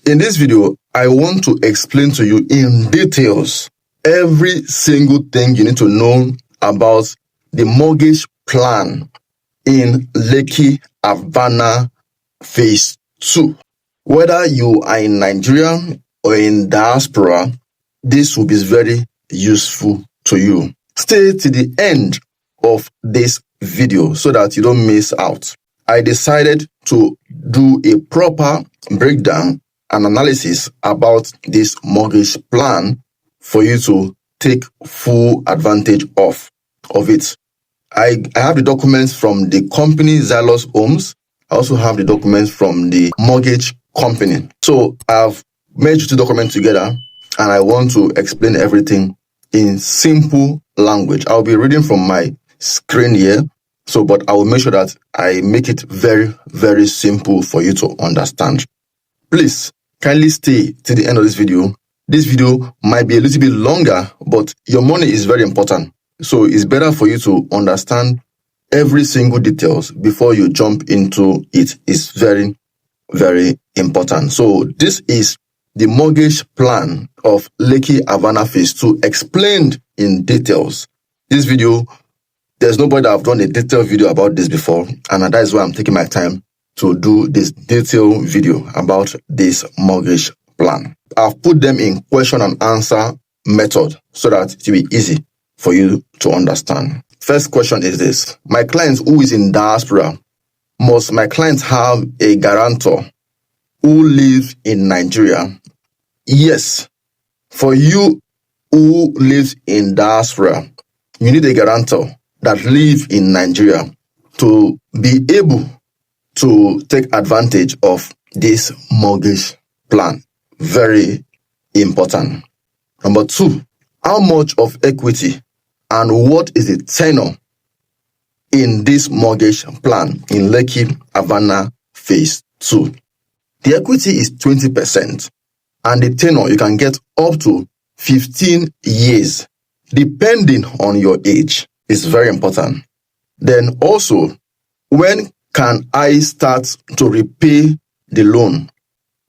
In this video, I want to explain to you in details every single thing you need to know about the mortgage plan in Lekki Avana Phase 2. Whether you are in Nigeria or in diaspora, this will be very useful to you. Stay to the end of this video so that you don't miss out. I decided to do a proper breakdown and analysis about this mortgage plan for you to take full advantage of it. I have the documents from the company Xylos Homes. I also have the documents from the mortgage company. So I've merged two documents together and I want to explain everything in simple language. I'll be reading from my screen here. But I will make sure that I make it very, very simple for you to understand. Please, kindly stay to the end of this video. This video might be a little bit longer, but your money is very important. So it's better for you to understand every single details before you jump into it. It's very, very important. So this is the mortgage plan of Lekki Avana Phase 2 explained in details. This video, there's nobody that have done a detailed video about this before, and that is why I'm taking my time to do this detailed video about this mortgage plan. I've put them in question and answer method so that it will be easy for you to understand. First question is this: my client who is in diaspora, must my client have a guarantor who lives in Nigeria? Yes. For you who lives in diaspora, you need a guarantor that live in Nigeria to be able to take advantage of this mortgage plan. Very important. Number two, how much of equity and what is the tenor in this mortgage plan in Lekki Avana Phase 2? The equity is 20% and the tenor you can get up to 15 years depending on your age. Is very important. Then also, when can I start to repay the loan?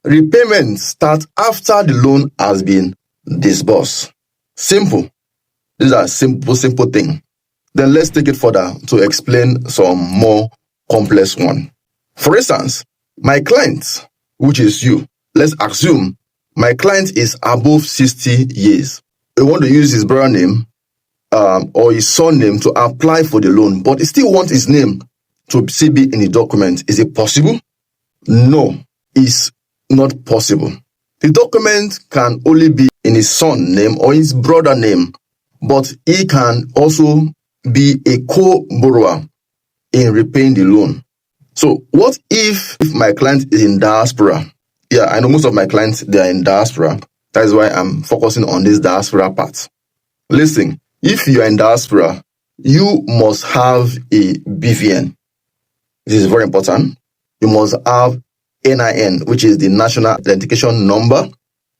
Repayment starts after the loan has been disbursed. Simple. These are simple things. Then let's take it further to explain some more complex one. For instance, my client, which is you, let's assume my client is above 60 years. We want to use his brother name or his son name to apply for the loan, but he still wants his name to still be in the document. Is it possible? No, it's not possible. The document can only be in his son name or his brother name, but he can also be a co-borrower in repaying the loan. So what if my client is in diaspora? Yeah, I know most of my clients, they are in diaspora. That is why I'm focusing on this diaspora part. Listen, if you are in diaspora, you must have a BVN. This is very important. You must have NIN, which is the National Identification Number.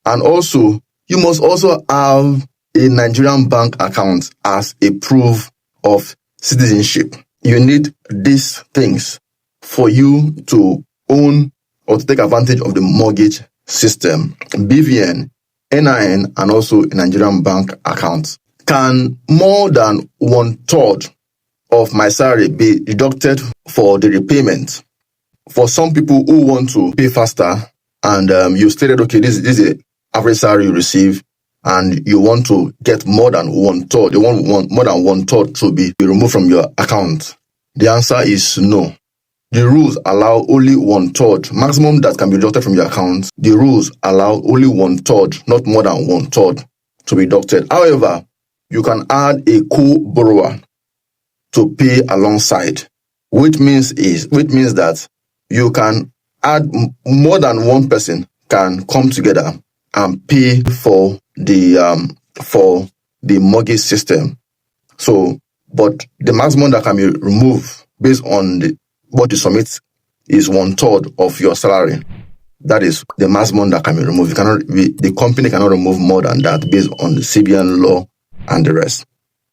And also, you must also have a Nigerian bank account as a proof of citizenship. You need these things for you to own or to take advantage of the mortgage system. BVN, NIN, and also a Nigerian bank account. Can more than 1/3 of my salary be deducted for the repayment? For some people who want to pay faster and you stated, okay, this is the average salary you receive and you want to get more than 1/3, you want more than 1/3 to be removed from your account. The answer is no. The rules allow only 1/3, maximum that can be deducted from your account. The rules allow only 1/3, not more than 1/3 to be deducted. However, you can add a co-borrower to pay alongside, which means that you can add more than one person can come together and pay for the mortgage system. So, but the maximum that can be removed based on what you submit is 1/3 of your salary. That is the maximum that can be removed. The company cannot remove more than that based on the CBN law and the rest.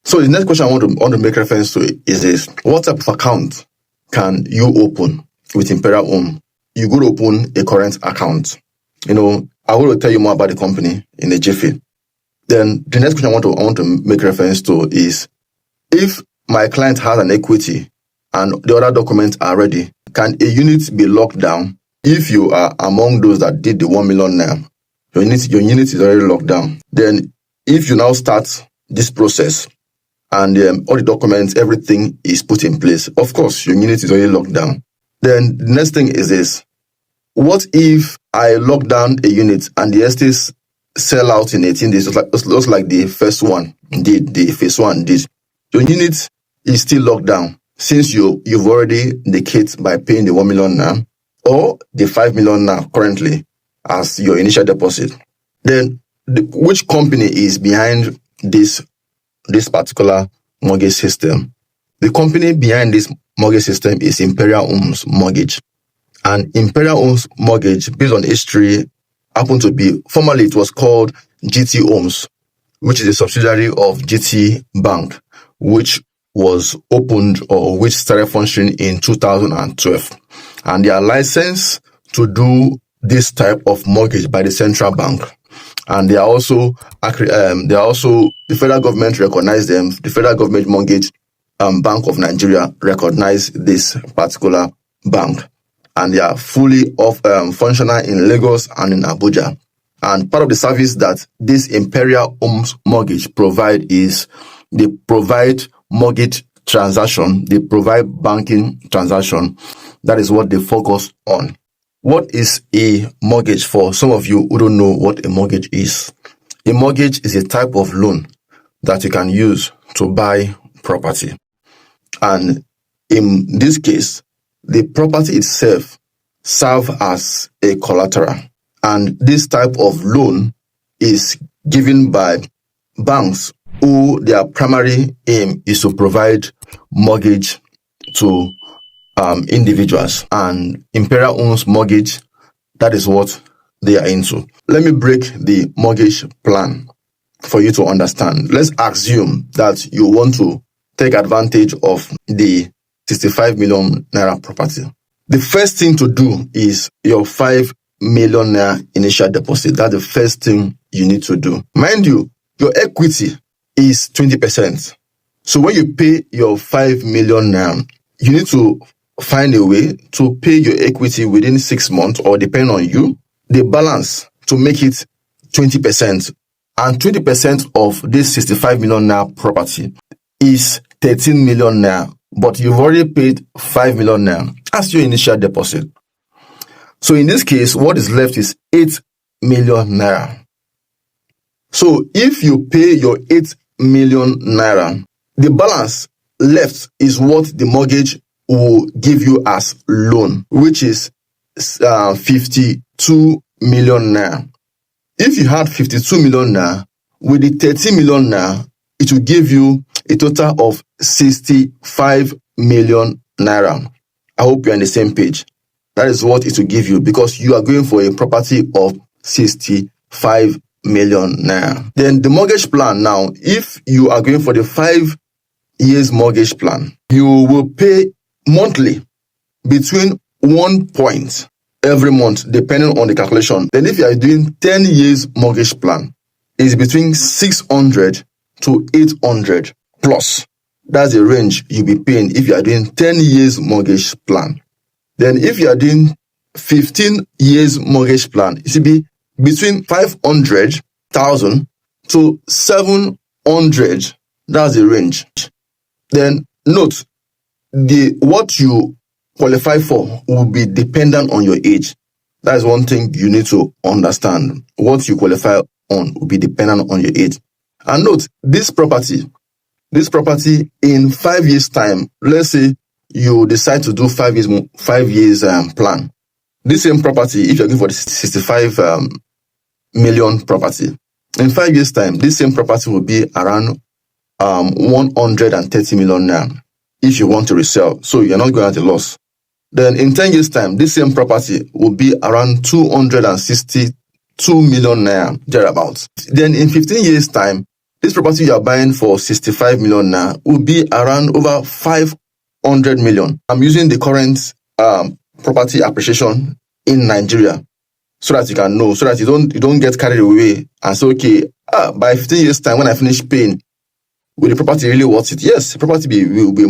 So the next question I want to make reference to is this: what type of account can you open with Imperial Home? You go to open a current account. I will tell you more about the company in a jiffy. Then the next question I want to make reference to is, if my client has an equity and the other documents are ready, can a unit be locked down if you are among those that did the 1 million naira? Your unit is already locked down. Then if you now start this process and all the documents, everything is put in place, of course, your unit is already locked down. Then the next thing is this. What if I lock down a unit and the estates sell out in 18 days, just like the first one did, the phase one did? Your unit is still locked down since you've already indicated by paying the 1 million now or the 5 million now currently as your initial deposit. Then which company is behind this particular mortgage system? The company behind this mortgage system is Imperial Homes Mortgage. And Imperial Homes Mortgage, based on history, happened to be, formerly it was called GT Homes, which is a subsidiary of GT Bank, which was opened or which started functioning in 2012. And they are licensed to do this type of mortgage by the central bank. And they are also, the federal government recognized them. The Federal Government Mortgage Bank of Nigeria recognized this particular bank. And they are fully functional in Lagos and in Abuja. And part of the service that this Imperial Homes Mortgage provide is they provide mortgage transaction, they provide banking transaction. That is what they focus on. What is a mortgage for some of you who don't know what a mortgage is? A mortgage is a type of loan that you can use to buy property. And in this case, the property itself serves as a collateral. And this type of loan is given by banks who their primary aim is to provide mortgage to individuals. And Imperial Homes Mortgage, that is what they are into. Let me break the mortgage plan for you to understand. Let's assume that you want to take advantage of the 65 million naira property. The first thing to do is your 5 million naira initial deposit. That's the first thing you need to do. Mind you, your equity is 20%. So when you pay your 5 million naira, you need to find a way to pay your equity within 6 months, or depending on you, the balance to make it 20%. And 20% of this 65 million naira property is 13 million naira, but you've already paid 5 million naira as your initial deposit. So in this case, what is left is 8 million naira. So if you pay your 8 million naira, the balance left is what the mortgage will give you as loan, which is 52 million naira. If you had 52 million naira, with the 13 million naira, it will give you a total of 65 million naira. I hope you're on the same page. That is what it will give you, because you are going for a property of 65 million naira. Then the mortgage plan now, if you are going for the 5 years mortgage plan, you will pay monthly between 1 point every month, depending on the calculation. Then if you are doing 10 years mortgage plan, it's between 600 to 800 plus. That's the range you'll be paying if you are doing 10 years mortgage plan. Then if you are doing 15 years mortgage plan, it will be between 500,000 to 700. That's the range. Then note, what you qualify for will be dependent on your age. That is one thing you need to understand. What you qualify on will be dependent on your age. And note, this property in 5 years time, let's say you decide to do 5 years plan. This same property, if you're going for the 65 million property, in 5 years time, this same property will be around 130 million naira if you want to resell. So you're not going at a loss. Then in 10 years time, this same property will be around 262 million naira, thereabouts. Then in 15 years time, this property you are buying for 65 million naira will be around over 500 million. I'm using the current property appreciation in Nigeria. so that you can know, so that you don't get carried away and say, okay, by 15 years time when I finish paying, will the property really worth it? Yes, the property will be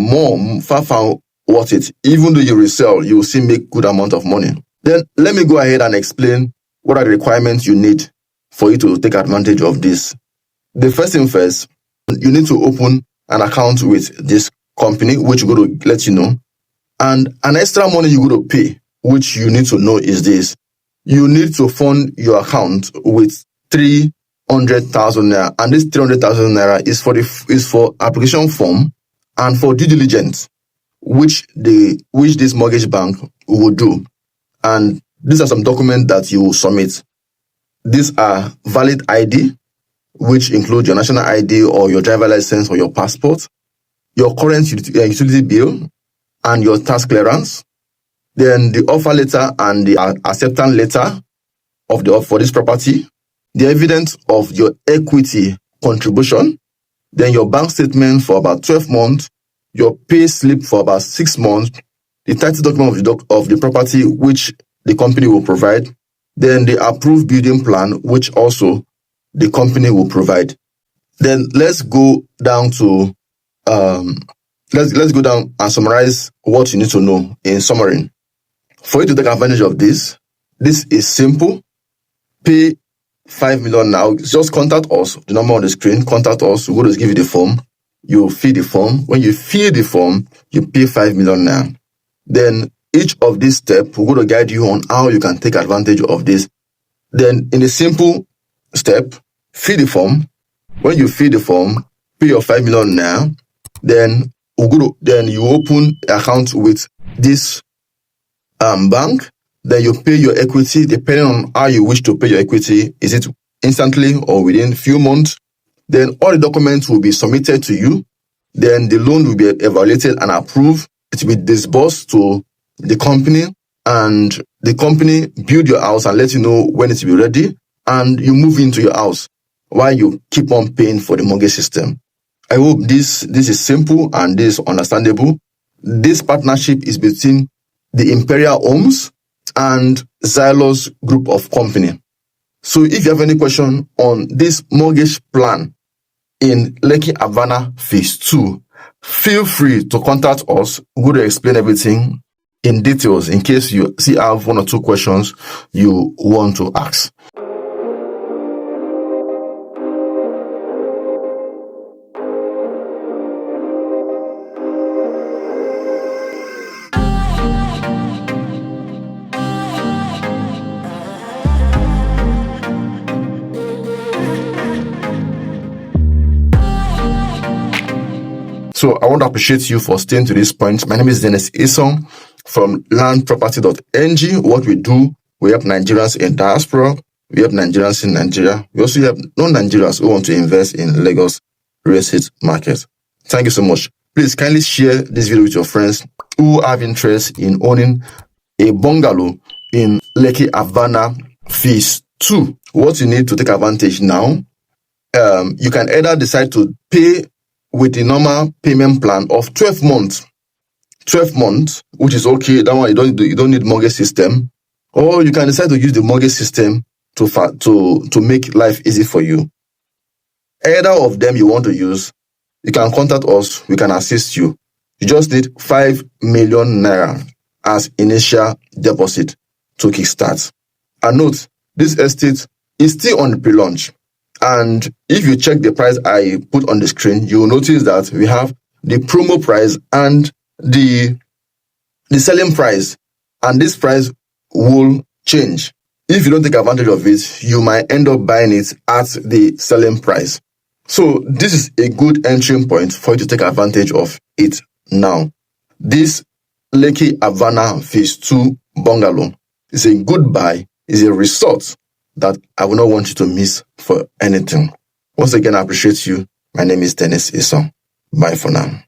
far worth it. Even though you resell, you will still make good amount of money. Then let me go ahead and explain what are the requirements you need for you to take advantage of this. The first thing first, you need to open an account with this company, which we're going to let you know. And an extra money you're going to pay, which you need to know is this. You need to fund your account with 300,000 naira, and this 300,000 naira is for application form and for due diligence, which this mortgage bank will do. And these are some documents that you will submit. These are valid ID, which include your national ID or your driver license or your passport, your current utility bill, and your tax clearance. Then the offer letter and the acceptance letter for this property, the evidence of your equity contribution, then your bank statement for about 12 months, your pay slip for about 6 months, the title document of the property which the company will provide, then the approved building plan which also the company will provide. Then let's go down to let's go down and summarize what you need to know in summary. For you to take advantage of this is simple. Pay 5 million now. Just contact us. The number on the screen. Contact us. We're going to give you the form. You fill the form. When you fill the form, you pay 5 million now. Then each of these steps, we're going to guide you on how you can take advantage of this. Then in the simple step, fill the form. When you fill the form, pay your 5 million now. Then you open account with this bank. Then you pay your equity depending on how you wish to pay your equity. Is it instantly or within few months? Then all the documents will be submitted to you. Then the loan will be evaluated and approved. It will be disbursed to the company, and the company build your house and let you know when it will be ready, and you move into your house while you keep on paying for the mortgage system. I hope this is simple and this is understandable. This partnership is between the Imperial Homes and Xylos Group of Company. So if you have any question on this mortgage plan in Lekki Avana Phase 2, feel free to contact us. We're going to explain everything in details in case you have one or two questions you want to ask. So I want to appreciate you for staying to this point. My name is Dennis Ison from landproperty.ng. What we do, we help Nigerians in diaspora. We help Nigerians in Nigeria. We also help non-Nigerians who want to invest in Lagos real estate market. Thank you so much. Please kindly share this video with your friends who have interest in owning a bungalow in Lekki Avana Phase 2. What you need to take advantage now, you can either decide to pay with the normal payment plan of 12 months. 12 months, which is okay. That one you don't need mortgage system. Or you can decide to use the mortgage system to make life easy for you. Either of them you want to use, you can contact us. We can assist you. You just need 5 million naira as initial deposit to kickstart. And note, this estate is still on the pre-launch. And if you check the price I put on the screen, you will notice that we have the promo price and the selling price. And this price will change. If you don't take advantage of it, you might end up buying it at the selling price. So this is a good entry point for you to take advantage of it now. This Lekki Avana Phase 2 bungalow is a good buy, is a resort that I will not want you to miss for anything. Once again, I appreciate you. My name is Dennis Ison. Bye for now.